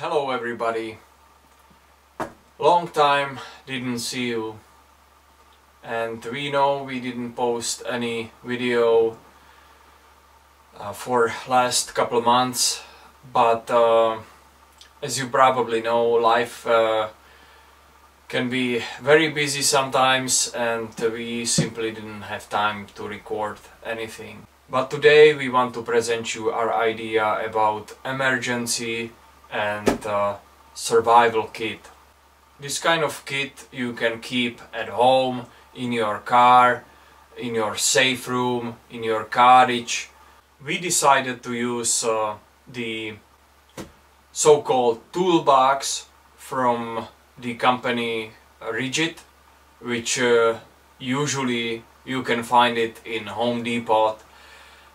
Hello everybody. Long time didn't see you, and we know we didn't post any video for last couple of months, but as you probably know, life can be very busy sometimes, and we simply didn't have time to record anything. But today we want to present you our idea about emergency and survival kit. This kind of kit you can keep at home, in your car, in your safe room, in your cottage. We decided to use the so-called toolbox from the company Ridgid, which usually you can find it in Home Depot,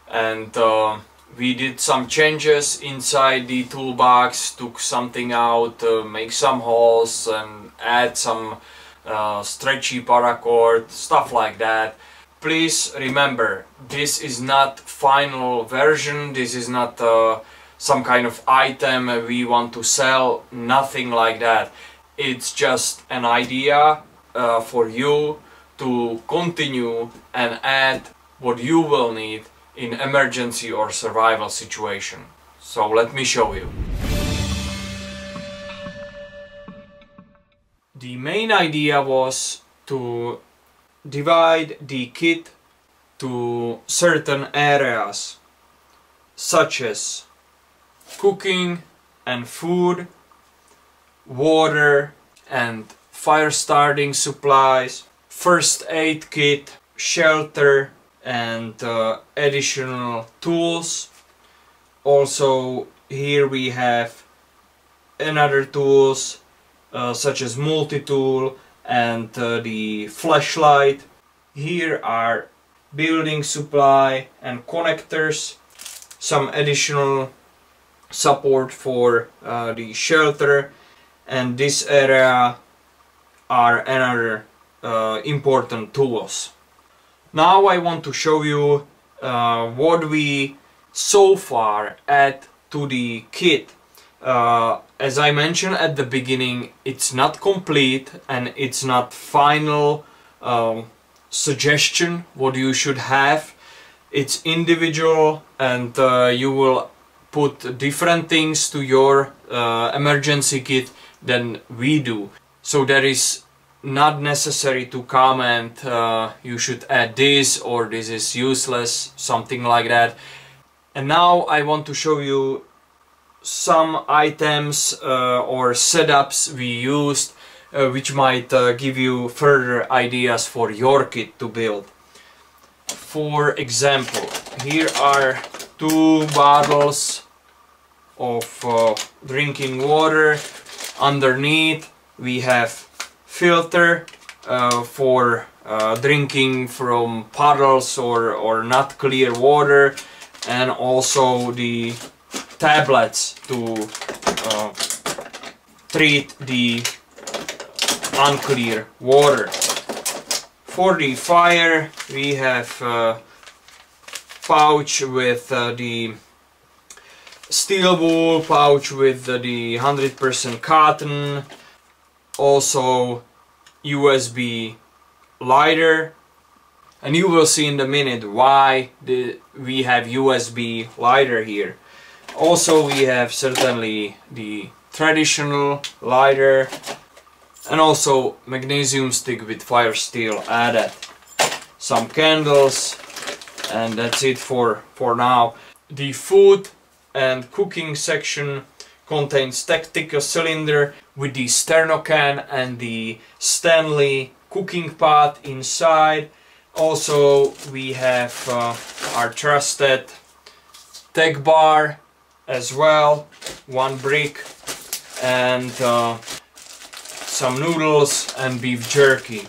and we did some changes inside the toolbox, took something out, make some holes and add some stretchy paracord, stuff like that. Please remember, this is not final version, this is not some kind of item we want to sell, nothing like that. It's just an idea for you to continue and add what you will need in emergency or survival situation. So let me show you. The main idea was to divide the kit to certain areas, such as cooking and food, water and fire starting supplies, first aid kit, shelter and additional tools. Also here we have another tools such as multi-tool and the flashlight. Here are building supply and connectors, some additional support for the shelter, and this area are another important tools. Now I want to show you what we so far add to the kit. As I mentioned at the beginning, it's not complete and it's not final suggestion what you should have. It's individual, and you will put different things to your emergency kit than we do. So there is not necessary to comment you should add this or this is useless, something like that. And now I want to show you some items or setups we used which might give you further ideas for your kit to build. For example, here are 2 bottles of drinking water. Underneath we have filter for drinking from puddles or not clear water, and also the tablets to treat the unclear water. For the fire we have pouch with the steel wool, pouch with the 100% cotton, also USB lighter, and you will see in a minute why we have USB lighter here. Also we have certainly the traditional lighter, and also magnesium stick with fire steel added, some candles, and that's it for now. The food and cooking section contains tactical cylinder with the Sternocan and the Stanley cooking pot inside. Also we have our trusted tech bar as well, 1 brick, and some noodles and beef jerky.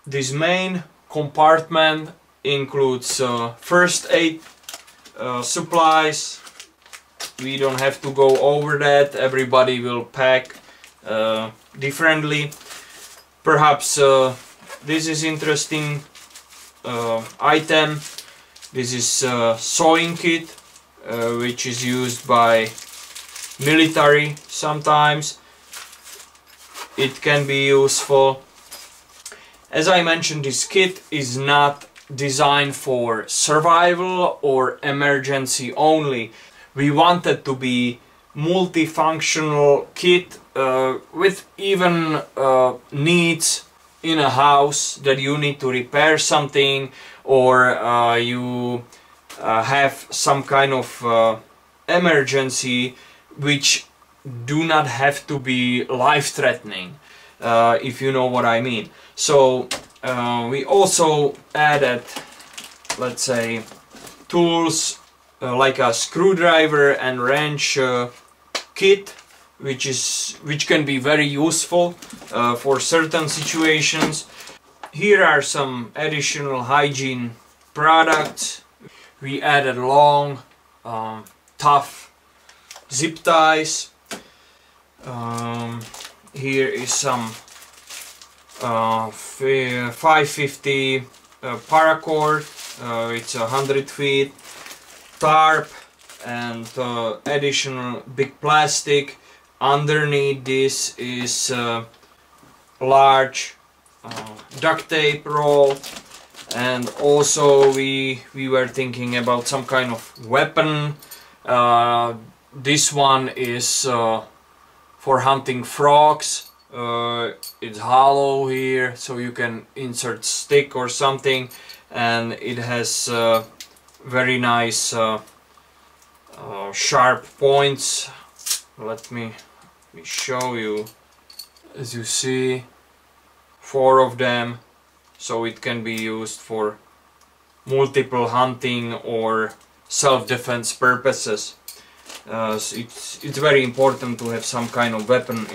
This main compartment includes first aid supplies. We don't have to go over that, everybody will pack differently. Perhaps this is interesting item. This is sewing kit which is used by military sometimes. It can be useful. As I mentioned, this kit is not designed for survival or emergency only. We want it to be multifunctional kit with even needs in a house that you need to repair something, or you have some kind of emergency which do not have to be life-threatening, if you know what I mean. So we also added, let's say, tools like a screwdriver and wrench kit, which can be very useful for certain situations. Here are some additional hygiene products. We added long, tough zip ties. Here is some 550 paracord, it's 100 feet, tarp, and additional big plastic. Underneath this is large duct tape roll, and also we were thinking about some kind of weapon. This one is for hunting frogs. It's hollow here, so you can insert stick or something, and it has very nice sharp points. Let me show you. As you see, 4 of them, so it can be used for multiple hunting or self-defense purposes. So it's very important to have some kind of weapon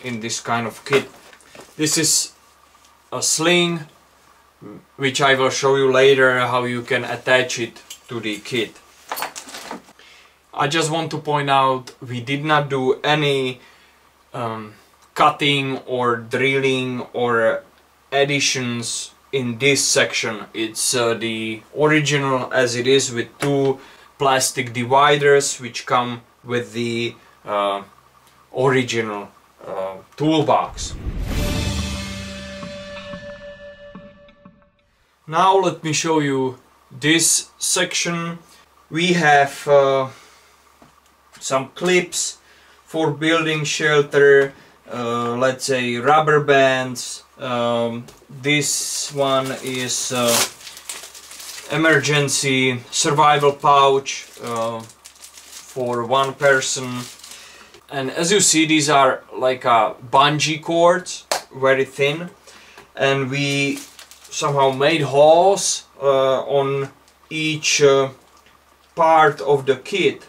in this kind of kit. This is a sling, which I will show you later how you can attach it to the kit. I just want to point out, we did not do any cutting or drilling or additions in this section. It's the original as it is, with 2 plastic dividers which come with the original toolbox. Now let me show you this section. We have some clips for building shelter, let's say rubber bands. This one is emergency survival pouch for 1 person, and as you see, these are like bungee cords, very thin, and we somehow made holes on each part of the kit,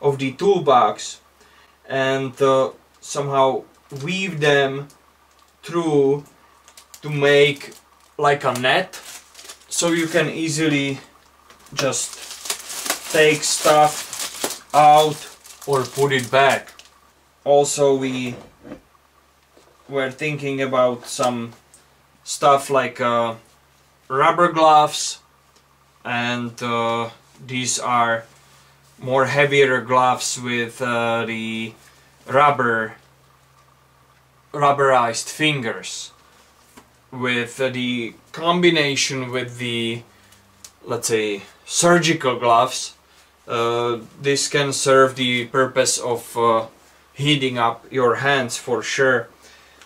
of the toolbox, and somehow weave them through to make like a net, so you can easily just take stuff out or put it back. Also, we were thinking about some stuff like rubber gloves, and these are more heavier gloves with the rubberized fingers. With the combination with the, let's say, surgical gloves, this can serve the purpose of heating up your hands for sure.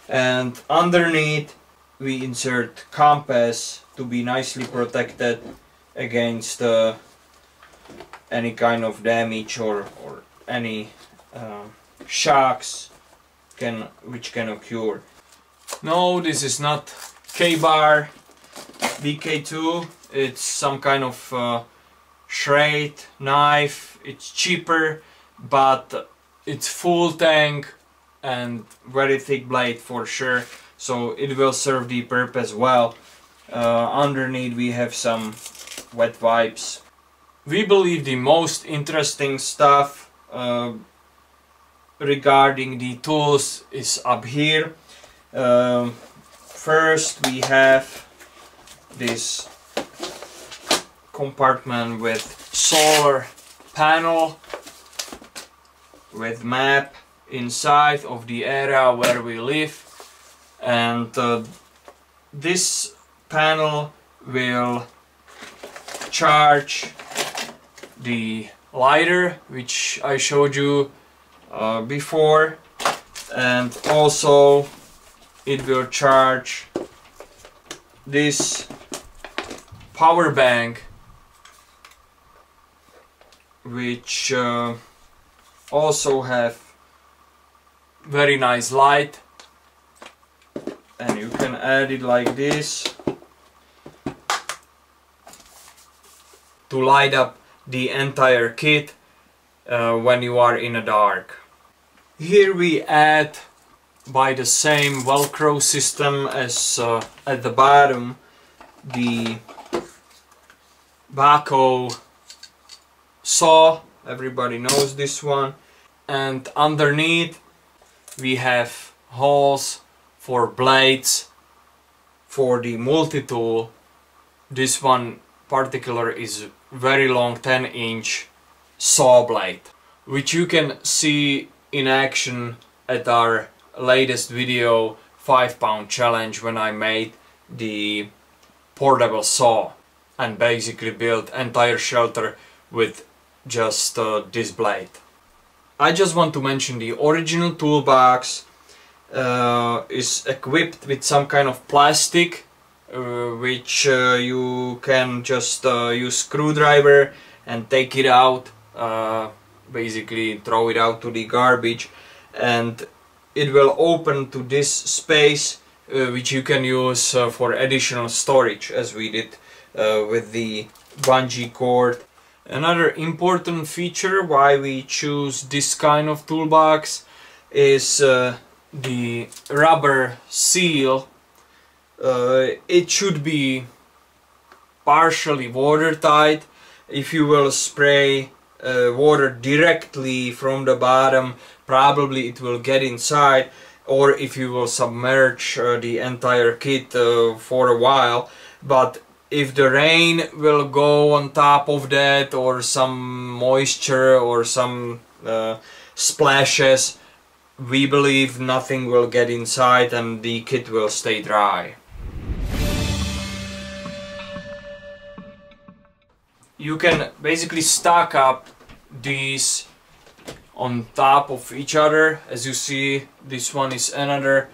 And underneath we insert compass to be nicely protected against any kind of damage or any shocks which can occur. No, this is not K-bar VK2, it's some kind of serrated knife. It's cheaper, but it's full tank and very thick blade for sure, so it will serve the purpose well. Underneath we have some wet wipes. We believe the most interesting stuff regarding the tools is up here. First we have this compartment with solar panel. with map inside of the area where we live, and this panel will charge the lighter which I showed you before, and also it will charge this power bank, which also have very nice light, and you can add it like this to light up the entire kit when you are in the dark. Here we add, by the same Velcro system as at the bottom, the Bahco saw. Everybody knows this one. And underneath we have holes for blades for the multi-tool. This one particular is very long 10-inch saw blade, which you can see in action at our latest video 5-pound challenge, when I made the portable saw and basically built entire shelter with just this blade. I just want to mention the original toolbox is equipped with some kind of plastic which you can just use screwdriver and take it out, basically throw it out to the garbage, and it will open to this space which you can use for additional storage, as we did with the bungee cord. Another important feature why we choose this kind of toolbox is the rubber seal. It should be partially watertight. If you will spray water directly from the bottom, probably it will get inside, or if you will submerge the entire kit for a while. But if the rain will go on top of that, or some moisture or some splashes, we believe nothing will get inside and the kit will stay dry. You can basically stack up these on top of each other. As you see, this one is another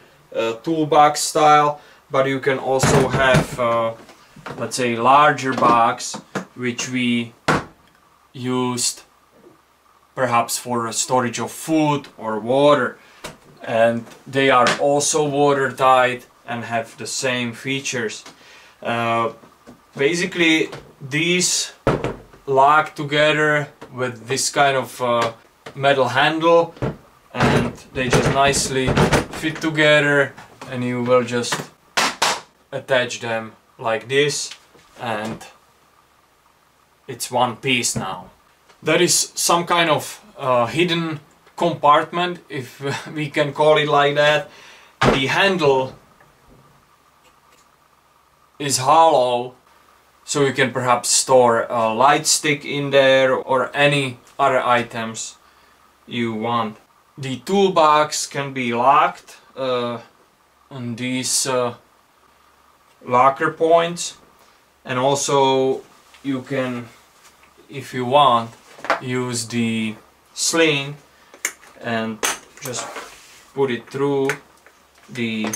toolbox style, but you can also have let's say larger box, which we used perhaps for storage of food or water, and they are also watertight and have the same features. Basically these lock together with this kind of metal handle, and they just nicely fit together, and you will just attach them like this, and it's one piece now. There is some kind of hidden compartment, if we can call it like that. The handle is hollow, so you can perhaps store a light stick in there or any other items you want. The toolbox can be locked on these locker points, and also you can, if you want, use the sling and just put it through the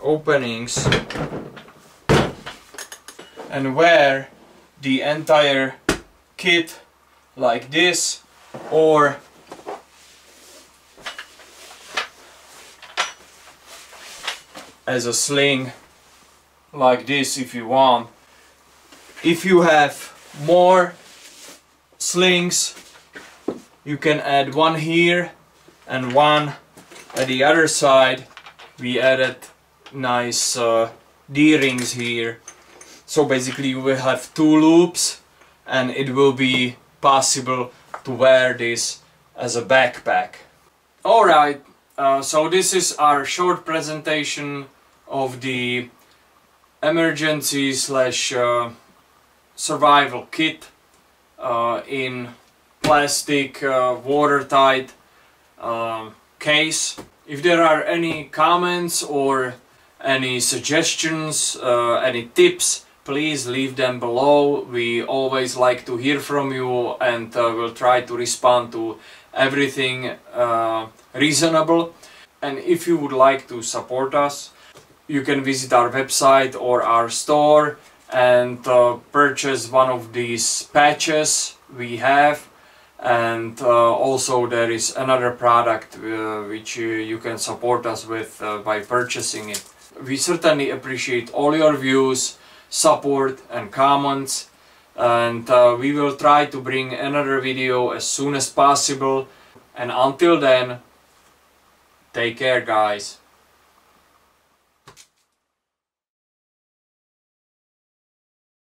openings and wear the entire kit like this, or as a sling like this if you want. If you have more slings, you can add one here and one at the other side. We added nice D-rings here, so basically you will have two loops, and it will be possible to wear this as a backpack. Alright, so this is our short presentation of the emergency slash survival kit in plastic watertight case. If there are any comments or any suggestions, any tips, please leave them below. We always like to hear from you, and we'll try to respond to everything reasonable. And if you would like to support us, you can visit our website or our store and purchase one of these patches we have. And also there is another product which you can support us with by purchasing it. We certainly appreciate all your views, support and comments, and we will try to bring another video as soon as possible. And until then, take care, guys.